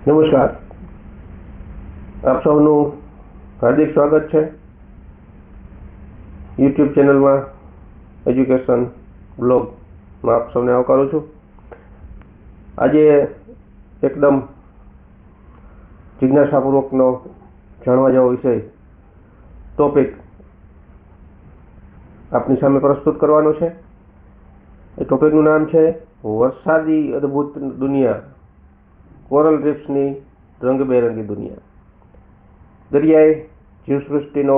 નમસ્કાર, આપ સૌનું હાર્દિક સ્વાગત છે યુટ્યુબ ચેનલમાં એજ્યુકેશન બ્લોગમાં આપ સૌને આવકારું છું. આજે એકદમ જિજ્ઞાસાપૂર્વકનો જાણવા જેવો વિષય ટોપિક આપની સામે પ્રસ્તુત કરવાનો છે. એ ટોપિકનું નામ છે વરસાદી અદ્ભુત દુનિયા, કોરલ રીફ્સની રંગબેરંગી દુનિયા. દરિયાઈ જીવસૃષ્ટિનો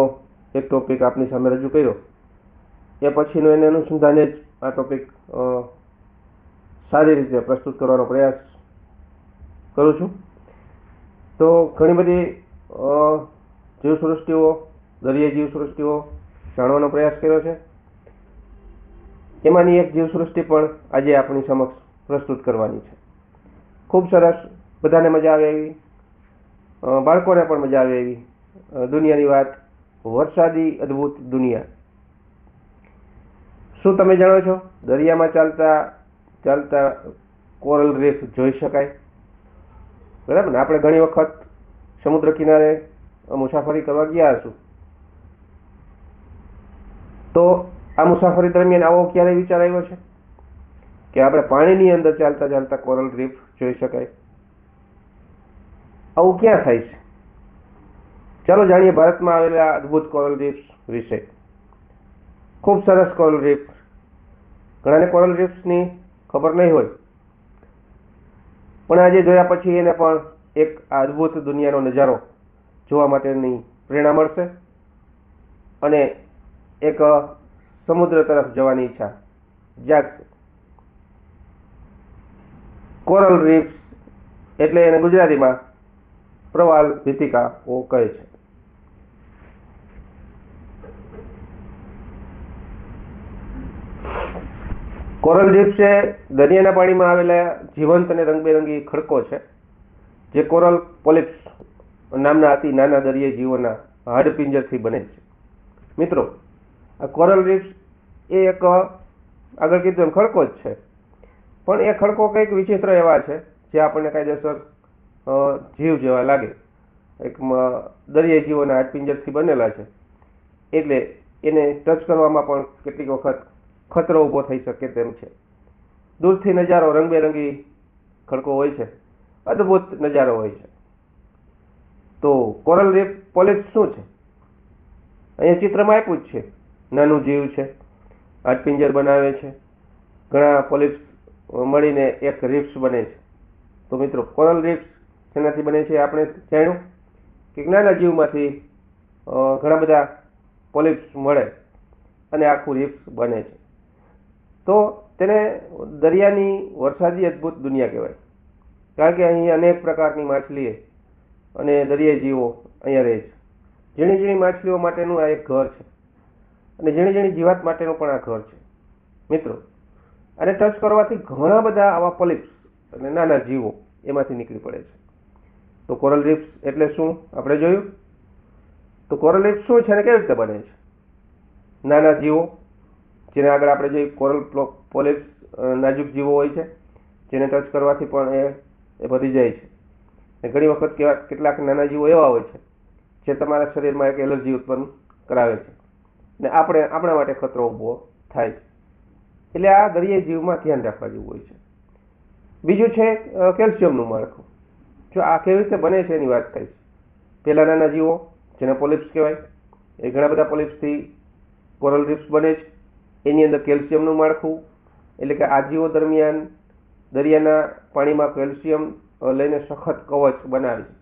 એક ટોપિક આપની સામે રજૂ કર્યો, એ પછીનો એને અનુસંધાને જ આ ટોપિક સારી રીતે પ્રસ્તુત કરવાનો પ્રયાસ કરું છું. તો ઘણી બધી જીવસૃષ્ટિઓ, દરિયાઈ જીવસૃષ્ટિઓ જાણવાનો પ્રયાસ કર્યો છે. એમાંની એક જીવસૃષ્ટિ પણ આજે આપણી સમક્ષ પ્રસ્તુત કરવાની છે. ખૂબ સરસ, બધાને મજા આવે એવી, બાળકોને પણ મજા આવે એવી દુનિયાની વાત, વરસાદી અદ્ભુત દુનિયા. શું તમે જાણો છો દરિયામાં ચાલતા કોરલ રીફ જોઈ શકાય? બરાબર ને? આપણે ઘણી વખત સમુદ્ર કિનારે મુસાફરી કરવા ગયા હશું, તો આ મુસાફરી દરમિયાન આવો ક્યારેય વિચાર આવ્યો છે કે આપણે પાણીની અંદર ચાલતા કોરલ રીફ જોઈ શકાય? આવું ક્યાં થાય છે? ચાલો જાણીએ ભારતમાં આવેલા અદ્ભુત કોરલ રીફ્સ વિશે. ખૂબ સરસ કોરલ રીફ. ઘણાને કોરલ રીફ્સની ખબર નહીં હોય, પણ આજે જોયા પછી એને પણ એક અદ્ભુત દુનિયાનો નજારો જોવા માટેની પ્રેરણા મળશે અને એક સમુદ્ર તરફ જવાની ઈચ્છા જાગશે. કોરલ રીફ્સ એટલે એને ગુજરાતીમાં પ્રવાલ ભીતિકાઓ કહે છે. કોરલ રીફ્સ એ દરિયાના પાણીમાં આવેલા જીવંત અને રંગબેરંગી ખડકો છે, જે કોરલ પોલિપ્સ નામના અતિ નાના દરિયાઈ જીવોના હાડપિંજરથી બને છે. મિત્રો, આ કોરલ રીફ્સ એ એક આગળ કીધું એમ ખડકો જ છે, પણ એ ખડકો કંઈક વિચિત્ર એવા છે જે આપણને કાયદેસર જીવ જેવા લાગે. એક દરિયાઈ જીવોના હાડપિંજરથી બનેલા છે, એટલે એને ટચ કરવામાં પણ કેટલીક વખત ખતરો ઊભો થઈ શકે તેમ છે. દૂરથી નજારો રંગબેરંગી ખડકો હોય છે, અદ્ભુત નજારો હોય છે. તો કોરલ રીફ પોલિપ્સ શું છે? અહીંયા ચિત્રમાં આપ્યું જ છે. નાનું જીવ છે, હાડપિંજર બનાવે છે, ઘણા પોલિપ્સ મળીને એક રીફ્સ બને છે. તો મિત્રો, કોરલ રીફ્સ શેનાથી બને છે? આપણે જાણ્યું કે નાના જીવમાંથી ઘણા બધા પોલિપ્સ મળે અને આખું રીફ્સ બને છે. તો તેને દરિયાની વરસાદી અદ્ભુત દુનિયા કહેવાય, કારણ કે અહીં અનેક પ્રકારની માછલી અને દરિયાઈ જીવો અહીંયા રહે છે. ઝીણી ઝીણી માછલીઓ માટેનું આ એક ઘર છે અને ઝીણી ઝીણી જીવાત માટેનું પણ આ ઘર છે. મિત્રો, આને ટચ કરવાથી ઘણા બધા આવા પોલિપ્સ અને નાના જીવો એમાંથી નીકળી પડે છે. તો કોરલ રીફ્સ એટલે શું આપણે જોયું. તો કોરલ રીફ્સ શું છે અને કેવી રીતે બને છે? નાના જીવો, જેને આગળ આપણે જોઈએ કોરલ પોલિપ્સ નાજુક જીવો હોય છે, જેને ટચ કરવાથી પણ એ વધી જાય છે. ઘણી વખત કેટલાક નાના જીવો એવા હોય છે જે તમારા શરીરમાં એક એલર્જી ઉત્પન્ન કરાવે છે ને આપણા માટે ખતરો ઊભો થાય છે. એટલે આ દરિયાઈ જીવમાં ધ્યાન રાખવા જેવું હોય છે. બીજું છે કેલ્શિયમનું માળખું. જો આ કેવી રીતે બને છે એની વાત થાય છે. પહેલા નાના જીવો, જેને પોલિપ્સ કહેવાય, એ ઘણા બધા પોલિપ્સથી કોરલ રીફ્સ બને છે. એની અંદર કેલ્શિયમનું માળખું, એટલે કે આ જીવો દરમિયાન દરિયાના પાણીમાં કેલ્શિયમ લઈને સખત કવચ બનાવે છે.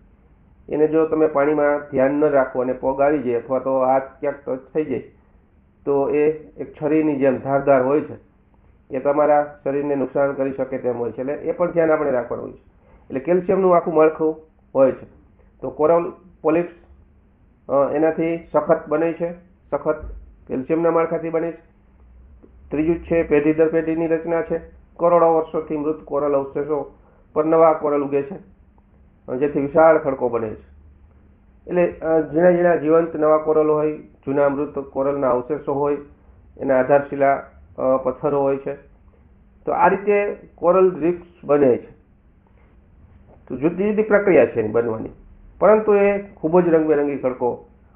એને જો તમે પાણીમાં ધ્યાન ન રાખો અને પગ આવી જાય અથવા તો હાથ ક્યાંક ટચ થઈ જાય, તો એ એક છરીની જેમ ધારદાર હોય છે, એ તમારા શરીરને નુકસાન કરી શકે તેમ હોય છે. એટલે એ પણ ધ્યાન આપણે રાખવાનું હોય છે. એટલે કેલ્શિયમનું આખું માળખું હોય છે. તો કોરલ પોલિપ્સ એનાથી સખત બને છે, સખત કેલ્શિયમના માળખાથી બને છે. ત્રીજું છે પેઢી દર પેઢીની રચના છે. કરોડો વર્ષોથી મૃત કોરલ અવશેષો પર નવા કોરલ ઉગે છે, જેથી વિશાળ ખડકો બને છે. એટલે ઝીણા ઝીણા જીવંત નવા કોરલ હોય, જૂના મૃત કોરલના અવશેષો હોય, એના આધારશિલા પથ્થરો હોય છે. તો આ રીતે કોરલ રીફ્સ બને છે. તો જુદી જુદી પ્રક્રિયા છે એની બનવાની, પરંતુ એ ખૂબ જ રંગબેરંગી ખડકો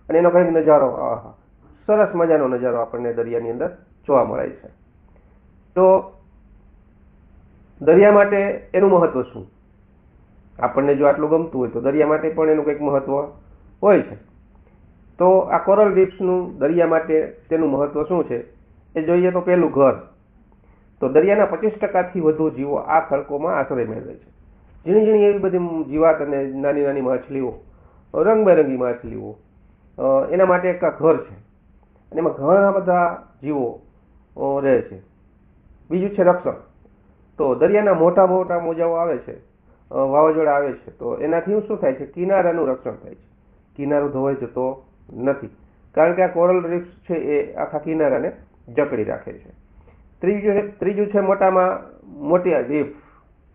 અને એનો કંઈક નજારો, આહા, સરસ મજાનો નજારો આપણને દરિયાની અંદર જોવા મળે છે. તો દરિયા માટે એનું મહત્વ શું? આપણને જો આટલું ગમતું હોય તો દરિયા માટે પણ એનું કંઈક મહત્વ હોય છે. તો આ કોરલ રીફ્સનું દરિયા માટે તેનું મહત્વ શું છે એ જોઈએ તો પહેલું, ઘર. તો દરિયાના 25%થી વધુ જીવો આ ખડકોમાં આશ્રય મેળવે છે. ઝીણી ઝીણી એવી બધી જીવાત અને નાની નાની માછલીઓ, રંગબેરંગી માછલીઓ, એના માટે એક આ ઘર છે અને એમાં ઘણા બધા જીવો રહે છે. બીજું છે રક્ષણ. તો દરિયાના મોટા મોટા મોજાઓ આવે છે, વાવાઝોડા આવે છે, તો એનાથી શું થાય છે? કિનારાનું રક્ષણ થાય છે. કિનારો ધોવાઈ જતો નથી, કારણ કે આ કોરલ રીફ્સ છે એ આખા કિનારાને જકડી રાખે છે. ત્રીજું છે મોટામાં મોટી રીફ.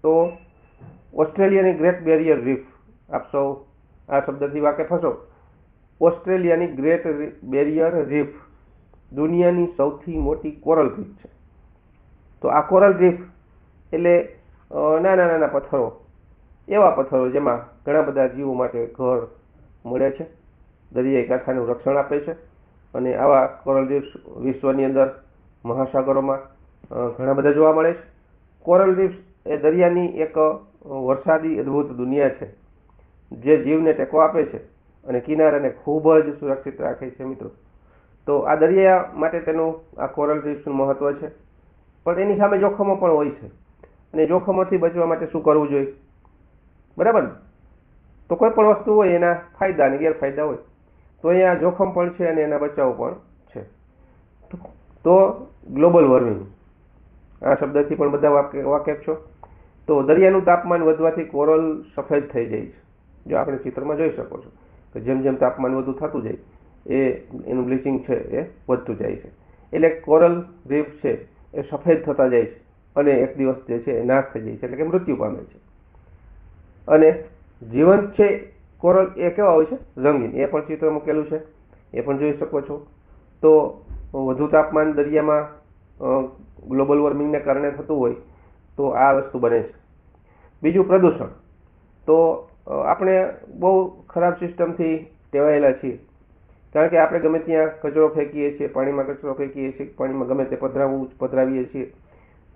તો ઓસ્ટ્રેલિયાની ગ્રેટ બેરિયર રીફ, આપ સૌ આ શબ્દથી વાકેફ હશો. ઓસ્ટ્રેલિયાની ગ્રેટ બેરિયર રીફ દુનિયાની સૌથી મોટી કોરલ રીફ છે. તો આ કોરલ રીફ એટલે નાના નાના પથ્થરો, એવા પથ્થરો જેમાં ઘણા બધા જીવો માટે ઘર મળે છે, દરિયાઈ કાંઠાનું રક્ષણ આપે છે. અને આવા કોરલ રીફ્સ વિશ્વની અંદર મહાસાગરોમાં ઘણા બધા જોવા મળે છે. કોરલ રીફ્સ એ દરિયાની એક વરસાદી અદ્ભુત દુનિયા છે, જે જીવને ટેકો આપે છે અને કિનારાને ખૂબ જ સુરક્ષિત રાખે છે. મિત્રો, તો આ દરિયા માટે તેનું આ કોરલ રીફ્સનું મહત્વ છે. પણ એની સામે જોખમો પણ હોય છે, અને જોખમોથી બચવા માટે શું કરવું જોઈએ? બરાબર ને? તો કોઈ પણ વસ્તુ હોય એના ફાયદા અને ગેરફાયદા હોય, તો અહીંયા જોખમ પણ છે અને એના બચાવ પણ છે. તો ગ્લોબલ વોર્મિંગ, આ શબ્દથી પણ બધા વાકેફ છો. તો દરિયાનું તાપમાન વધવાથી કોરલ સફેદ થઈ જાય છે. જો આપણે ચિત્રમાં જોઈ શકો છો કે જેમ જેમ તાપમાન વધુ થતું જાય એનું બ્લીચિંગ છે એ વધતું જાય છે. એટલે કોરલ રીફ છે એ સફેદ થતા જાય છે અને એક દિવસ જે છે એ નાશ થઈ જાય છે, એટલે કે મૃત્યુ પામે છે. અને જીવંત છે કોરલ એ કેવા હોય છે? રંગીન. એ પણ ચિત્ર મૂકેલું છે, એ પણ જોઈ શકો છો. તો વધુ તાપમાન દરિયામાં ગ્લોબલ વોર્મિંગને કારણે થતું હોય તો આ વસ્તુ બને છે. બીજું, પ્રદૂષણ. તો આપણે બહુ ખરાબ સિસ્ટમથી ટેવાયેલા છીએ, કારણ કે આપણે ગમે ત્યાં કચરો ફેંકીએ છીએ, પાણીમાં કચરો ફેંકીએ છીએ, પાણીમાં ગમે તે પધરાવીએ છીએ.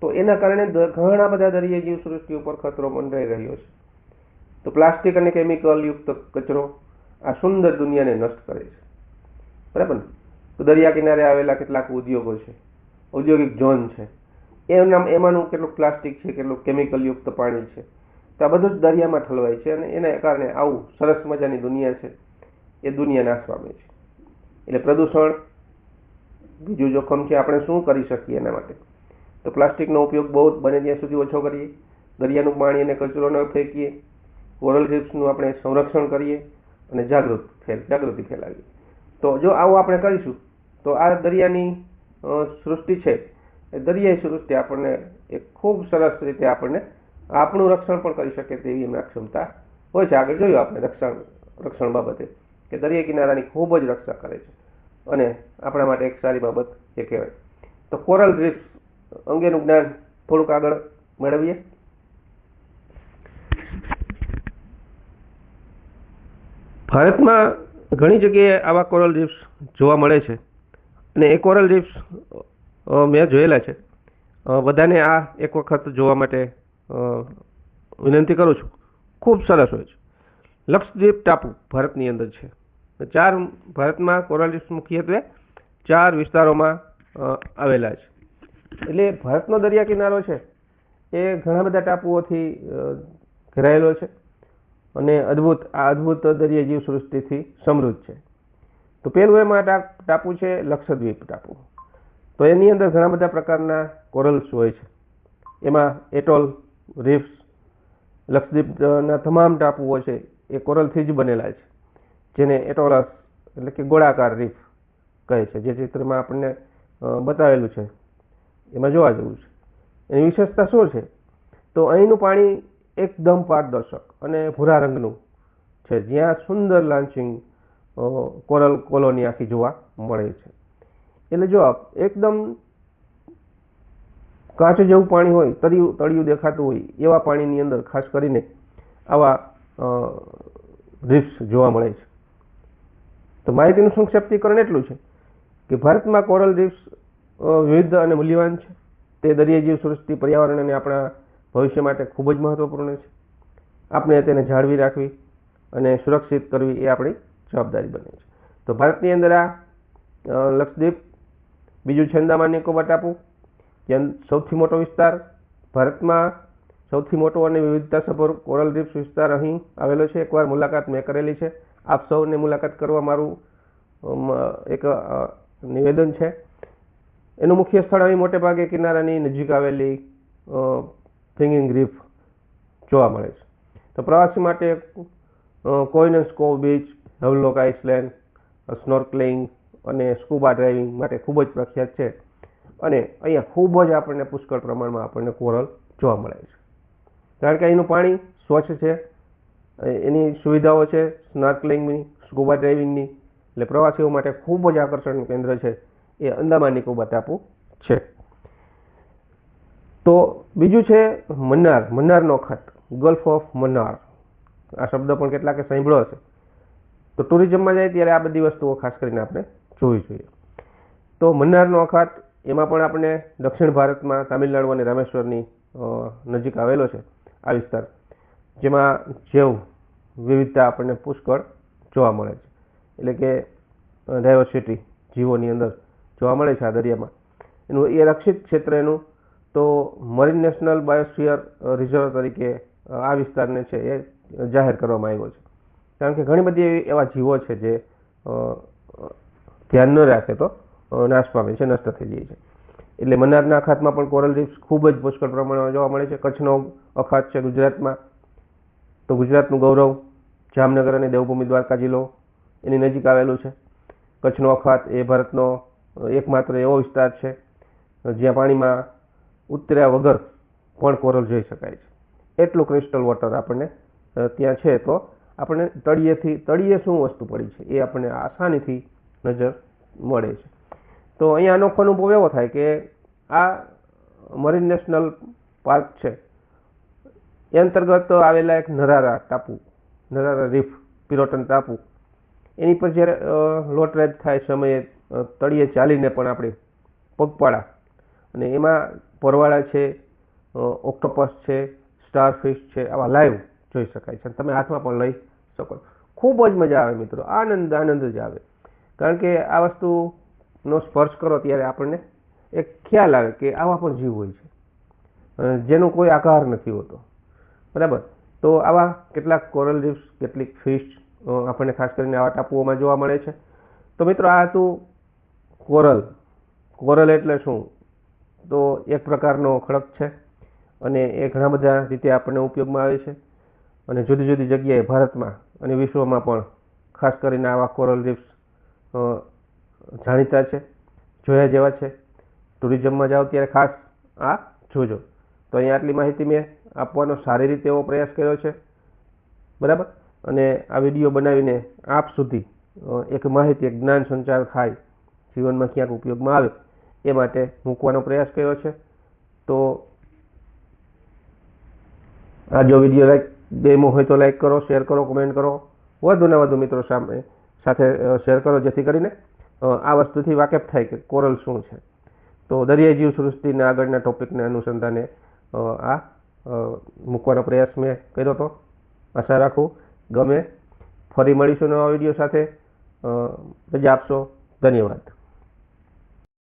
તો એના કારણે ઘણા બધા દરિયાઈ જીવસૃષ્ટિ ઉપર ખતરો મંડરાઈ રહ્યો છે. તો પ્લાસ્ટિક અને કેમિકલ યુક્ત કચરો આ સુંદર દુનિયાને નષ્ટ કરે છે. બરાબર ને? તો દરિયા કિનારે આવેલા કેટલાક ઉદ્યોગો છે, ઔદ્યોગિક ઝોન છે, એમાંનું કેટલું પ્લાસ્ટિક છે, કેટલું કેમિકલ યુક્ત પાણી છે, તો આ બધું જ દરિયામાં ઠલવાય છે અને એના કારણે આવું સરસ મજાની દુનિયા છે એ દુનિયા નાશ પામે છે. એટલે પ્રદૂષણ બીજું જોખમ છે. આપણે શું કરી શકીએ એના માટે? તો પ્લાસ્ટિકનો ઉપયોગ બહુ બને ત્યાં સુધી ઓછો કરીએ, દરિયાનું પાણી અને કચરો ન ફેંકીએ, કોરલ રીફ્સનું આપણે સંરક્ષણ કરીએ અને જાગૃતિ ફેલાવીએ. તો જો આવું આપણે કરીશું તો આ દરિયાની સૃષ્ટિ છે એ દરિયાઈ સૃષ્ટિ આપણને એક ખૂબ સરસ રીતે આપણને આપણું રક્ષણ પણ કરી શકે તેવી એમાં ક્ષમતા હોય છે. આગળ જોયું આપણે રક્ષણ બાબતે કે દરિયા કિનારાની ખૂબ જ રક્ષા કરે છે અને આપણા માટે એક સારી બાબત એ કહેવાય. તો કોરલ રીફ્સ અંગેનું જ્ઞાન થોડુંક આગળ મેળવીએ. ભારતમાં ઘણી જગ્યાએ આવા કોરલ રીફ્સ જોવા મળે છે અને એ કોરલ રીફ્સ મેં જોયેલા છે. બધાને આ એક વખત જોવા માટે વિનંતી કરું છું. ખૂબ સરસ હોય છે. લક્ષદ્વીપ ટાપુ ભારતની અંદર છે. ભારતમાં કોરલ રીફ્સ મુખ્યત્વે 4 વિસ્તારોમાં આવેલા છે. એટલે ભારતનો દરિયા કિનારો છે એ ઘણા બધા ટાપુઓથી ઘેરાયેલો છે અને અદ્ભુત દરિયા જીવ સૃષ્ટિથી સમૃદ્ધ છે. તો પેલું એમાં ટાપુ છે લક્ષદ્વીપ ટાપુ. તો એની અંદર ઘણા બધા પ્રકારના કોરલ્સ હોય છે. એમાં એટોલ રીફ્સ, લક્ષદ્વીપના તમામ ટાપુઓ છે એ કોરલથી જ બનેલા છે, જેને એટોલસ એટલે કે ગોળાકાર રીફ કહે છે, જે ચિત્રમાં આપણને બતાવેલું છે એમાં જોવા જેવું છે. એની વિશેષતા શું છે? તો અહીંનું પાણી એકદમ પારદર્શક અને ભૂરા રંગનું છે, જ્યાં સુંદર લાન્ચિંગ કોરલ કોલોની આખી જોવા મળે છે. એટલે જો એકદમ કાચ જેવું પાણી હોય, તળિયું દેખાતું હોય એવા પાણીની અંદર ખાસ કરીને આવા રીફ્સ જોવા મળે છે. તો માહિતીનું સંક્ષિપ્તીકરણ એટલું છે કે ભારતમાં કોરલ રીફ્સ વિવિધ અને મૂલ્યવાન છે. તે દરિયાઈ જીવસૃષ્ટિ, પર્યાવરણ અને આપણા ભવિષ્ય માટે ખૂબ જ મહત્વપૂર્ણ છે. આપણે તેને જાળવી રાખવી અને સુરક્ષિત કરવી એ આપણી જવાબદારી બને છે. તો ભારતની અંદર આ લક્ષદ્વીપ, બીજું છે અંદામાન નિકોબાર ટાપુ, જે સૌથી મોટો વિસ્તાર, ભારતમાં સૌથી મોટો અને વિવિધતાસભર કોરલ રીફ્સ વિસ્તાર અહીં આવેલો છે. એકવાર મુલાકાત મેં કરેલી છે. આપ સૌને મુલાકાત કરવા મારું એક નિવેદન છે. એનું મુખ્ય સ્થળ અહીં મોટે ભાગે કિનારાની નજીક આવેલી ફિંગિંગ રીફ જોવા મળે છે. તો પ્રવાસી માટે કોઈનસ CoV beach, Havelock Iceland, snorkelling અને સ્કૂબા ડ્રાઇવિંગ માટે ખૂબ જ પ્રખ્યાત છે. અને અહીંયા ખૂબ જ આપણને પુષ્કળ પ્રમાણમાં આપણને કોરલ જોવા મળે છે. કારણ કે અહીંનું પાણી સ્વચ્છ છે, એની સુવિધાઓ છે સ્નોર્કલિંગની, સ્કૂબા ડ્રાઇવિંગની, એટલે પ્રવાસીઓ માટે ખૂબ જ આકર્ષણનું કેન્દ્ર છે એ અંદામાન નિકોબાર ટાપુ છે. તો બીજું છે મન્નાર, મન્નારનો અખાત, ગલ્ફ ઓફ મન્નાર. આ શબ્દ પણ કેટલાકે સાંભળ્યો હશે. તો ટુરિઝમમાં જાય ત્યારે આ બધી વસ્તુઓ ખાસ કરીને આપણે જોવી જોઈએ. તો મન્નારનો અખાત, એમાં પણ આપણે દક્ષિણ ભારતમાં તામિલનાડુ અને રામેશ્વરની નજીક આવેલો છે આ વિસ્તાર, જેમાં જૈવ વિવિધતા આપણને પુષ્કળ જોવા મળે છે. એટલે કે ડાયવર્સિટી જીવોની અંદર જોવા મળે છે આ દરિયામાં. એનું એ રક્ષિત ક્ષેત્ર એનું તો મરીન નેશનલ બાયોસ્ફિયર રિઝર્વ તરીકે આ વિસ્તારને છે એ જાહેર કરવામાં આવ્યો છે. કારણ કે ઘણી બધી એવા જીવો છે જે ધ્યાન ન રાખે તો નાશ પામે છે, નષ્ટ થઈ જાય છે. એટલે મન્નારના અખાતમાં પણ કોરલ રીફ્સ ખૂબ જ પુષ્કળ પ્રમાણમાં જોવા મળે છે. કચ્છનો અખાત છે ગુજરાતમાં, તો ગુજરાતનું ગૌરવ જામનગર અને દેવભૂમિ દ્વારકા જિલ્લો એની નજીક આવેલું છે. કચ્છનો અખાત એ ભારતનો એકમાત્ર એવો વિસ્તાર છે જ્યાં પાણીમાં ઉતર્યા વગર પણ કોરલ જોઈ શકાય છે. એટલું ક્રિસ્ટલ વોટર આપણને ત્યાં છે. તો આપણને તળિયે શું વસ્તુ પડી છે એ આપણને આસાનીથી નજર મળે છે. તો અહીંયા અનોખો અનુભવ એવો થાય કે આ મરીન નેશનલ પાર્ક છે એ અંતર્ગત આવેલા એક નરારા ટાપુ, નરારા રીફ, પિરોટન ટાપુ, એની પર જ્યારે લોટ રાઈડ થાય સમયે તળિયે ચાલીને પણ આપણે પગપાળા, અને એમાં પરવાળા છે, ઓક્ટોપસ છે, સ્ટારફિશ છે, આવા લાઈવ જોઈ શકાય છે. તમે હાથમાં પણ લઈ શકો. ખૂબ જ મજા આવે મિત્રો, આનંદ જ આવે. કારણ કે આ વસ્તુનો સ્પર્શ કરો ત્યારે આપણને એક ખ્યાલ આવે કે આવા પણ જીવ હોય છે જેનો કોઈ આકાર નથી હોતો, બરાબર. તો આવા કેટલાક કોરલ રીફ્સ, કેટલીક ફિશ આપણને ખાસ કરીને આવા ટાપુઓમાં જોવા મળે છે. તો મિત્રો આ હતું કોરલ. કોરલ એટલે શું? તો એક પ્રકારનો ખડક છે અને એ ઘણા બધા રીતે આપણને ઉપયોગમાં આવે છે. અને જુદી જુદી જગ્યાએ ભારતમાં અને વિશ્વમાં પણ ખાસ કરીને આવા કોરલ રીફ્સ જાણીતા છે, જોયા જેવા છે. ટુરિઝમમાં જાઓ ત્યારે ખાસ આ જોજો. તો અહીંયા આટલી માહિતી મેં આપવાનો સારી રીતે એવો પ્રયાસ કર્યો છે, બરાબર. અને આ વિડીયો બનાવીને આપ સુધી એક માહિતી, એક જ્ઞાન સંચાર થાય, જીવનમાં ક્યાંક ઉપયોગમાં આવે એ માટે મૂકવાનો પ્રયાસ કર્યો છે. તો આ જો વિડીયો ગમ્યો હોય તો લાઈક કરો, શેર કરો, કોમેન્ટ કરો, વધુને વધુ મિત્રો સાથે શેર કરો, જેથી કરીને આ વસ્તુથી વાકેફ થાય કે કોરલ શું છે. તો દરિયાઈ જીવસૃષ્ટિના આગળના ટોપિકને અનુસંધાને આ મૂકવાનો પ્રયાસ મેં કર્યો હતો. આશા રાખું ગમે. ફરી મળીશું નવા વિડીયો સાથે. રજા આપશો. ધન્યવાદ.